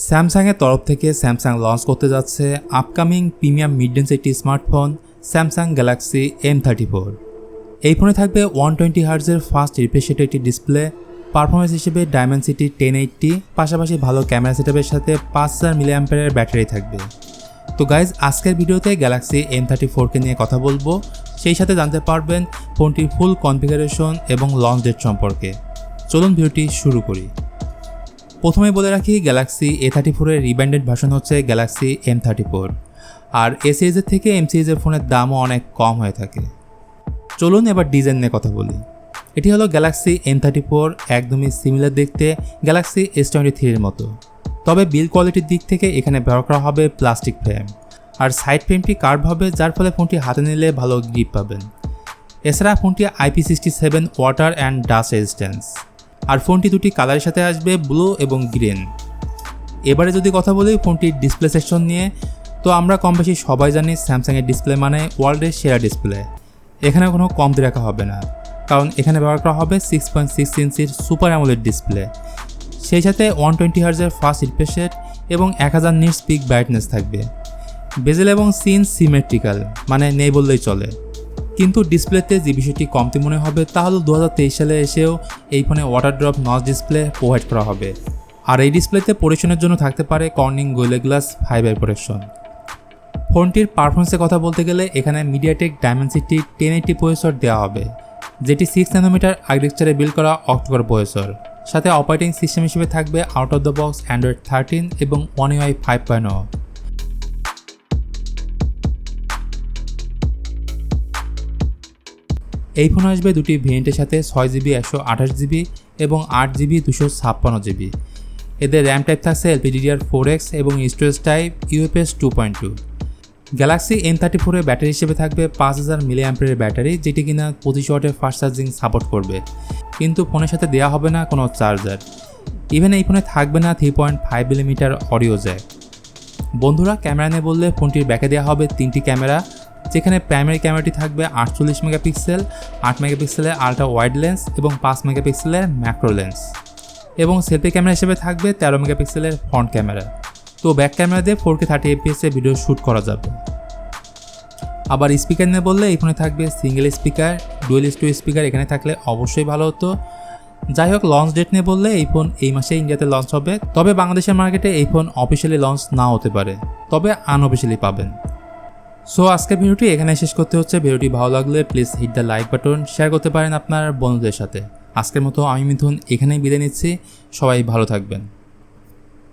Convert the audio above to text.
স্যামসাংয়ের তরফ থেকে স্যামসাং লঞ্চ করতে যাচ্ছে আপকামিং প্রিমিয়াম মিড রেঞ্জ একটি স্মার্টফোন স্যামসাং গ্যালাক্সি M34। এই ফোনে থাকবে 120 হার্জের ফাস্ট রিফ্রেশ রেটের একটি ডিসপ্লে, পারফরমেন্স হিসেবে ডায়মেনসিটি 1080, পাশাপাশি ভালো ক্যামেরা সেটআপের সাথে 5000 মিলিঅ্যাম্পিয়ারের ব্যাটারি থাকবে। তো গাইজ, আজকের ভিডিওতে গ্যালাক্সি M34কে নিয়ে কথা বলবো, সেই সাথে জানতে পারবেন ফোনটির ফুল কনফিগারেশন এবং লঞ্চ ডেট সম্পর্কে। চলুন ভিডিওটি শুরু করি। প্রথমে বলে রাখি, গ্যালাক্সি A34 এর রিব্র্যান্ডেড ভার্সন হচ্ছে গ্যালাক্সি M34, আর এ সিরিজের থেকে এম সিরিজের ফোনের দামও অনেক কম হয়ে থাকে। চলুন এবার ডিজাইন নিয়ে কথা বলি। এটি হলো গ্যালাক্সি M34, একদমই সিমিলার দেখতে গ্যালাক্সি S23 এর মতো, তবে বিল্ড কোয়ালিটির দিক থেকে এখানে ব্যবহার করা হবে প্লাস্টিক ফ্রেম, আর সাইড ফ্রেমটি কার্ভ হবে, যার ফলে ফোনটি হাতে নিলে ভালো গ্রিপ পাবেন। এছাড়া ফোনটি IP67 water and dust resistance, আর ফোনটি দুটি কালারের সাথে আসবে, ব্লু এবং গ্রিন। এবারে যদি কথা বলি ফোনটির ডিসপ্লে সেকশন নিয়ে, তো আমরা কম বেশি সবাই জানি স্যামসাংয়ের ডিসপ্লে মানে ওয়ার্ল্ডের সেরা ডিসপ্লে। এখানে কোনো কমতি রাখা হবে না, কারণ এখানে ব্যবহার করা হবে 6.6 ইঞ্চির সুপার অ্যামোলেড ডিসপ্লে, সেই সাথে 120 হার্জের ফাস্ট রিফ্রেশ রেট এবং 1000 নিটস পিক ব্রাইটনেস থাকবে। বেজেল এবং সিন সিমেট্রিক্যাল, মানে নেই বললেই চলে। কিন্তু ডিসপ্লেতে যে বিষয়টি কমতি মনে হবে তা হলো 2023 সালে এসেও এই ফোনে water drop notch display provide করা হবে, আর এই ডিসপ্লেতে প্রোটেকশনের জন্য থাকতে পারে কর্নিং গোরিলা গ্লাস 5 প্রোটেকশন। ফোনটির পারফরমেন্সের কথা বলতে গেলে এখানে মিডিয়াটেক ডায়মেনসিটি 1080 প্রসেসর দেওয়া হবে, যেটি 6 ন্যানোমিটার আর্কিটেকচারে বিল্ড করা অক্টোকর প্রসেসর। সাথে অপারেটিং সিস্টেম হিসেবে থাকবে out of the box Android 13 এবং One UI 5.0। এই ফোন আসবে দুটি ভেরিয়েন্টের সাথে, 6GB 128GB এবং 8GB 256GB। এদের র্যাম টাইপ থাকছে LPDDR4X এবং storage type UFS 2.2। Galaxy M34 এর ব্যাটারি হিসেবে থাকবে 5000 মিলিঅ্যাম্পিয়ারের ব্যাটারি, যেটি কিনা 25 ওয়াটের ফাস্ট চার্জিং সাপোর্ট করবে, কিন্তু ফোনের সাথে দেওয়া হবে না কোনো চার্জার। ইভেন এই ফোনে থাকবে না 3.5mm অডিও জ্যাক। বন্ধুরা, ক্যামেরা নিয়ে বললে ফোনটির ব্যাকে দেওয়া হবে 3টি ক্যামেরা, যেখানে প্রাইমারি ক্যামেরাটি থাকবে 48 মেগাপিক্সেল, 8 মেগাপিক্সেলের আলট্রা ওয়াইড লেন্স এবং 5 মেগাপিক্সেলের ম্যাক্রো লেন্স, এবং সেলফি ক্যামেরা হিসেবে থাকবে 13 মেগাপিক্সেলের ফ্রন্ট ক্যামেরা। তো ব্যাক ক্যামেরা দিয়ে 4K 30 fps এ ভিডিও শ্যুট করা যাবে। আবার স্পিকার নিয়ে বললে এই ফোনে থাকবে single speaker, dual studio speaker এখানে থাকলে অবশ্যই ভালো হতো। যাই হোক, লঞ্চ ডেট নিয়ে বললে এই ফোন এই মাসে ইন্ডিয়াতে লঞ্চ হবে, তবে বাংলাদেশের মার্কেটে এই ফোন অফিসিয়ালি লঞ্চ না হতে পারে, তবে আনঅফিসিয়ালি পাবেন। সো আজকের ভিডিওটি এখানে শেষ করতে হচ্ছে। ভিডিওটি ভালো লাগলে please hit the like button, share করতে পারেন আপনার বন্ধুদের সাথে। আজকের মতো আমি মিথুন এখানেই বিদায় নিচ্ছি, সবাই ভালো থাকবেন।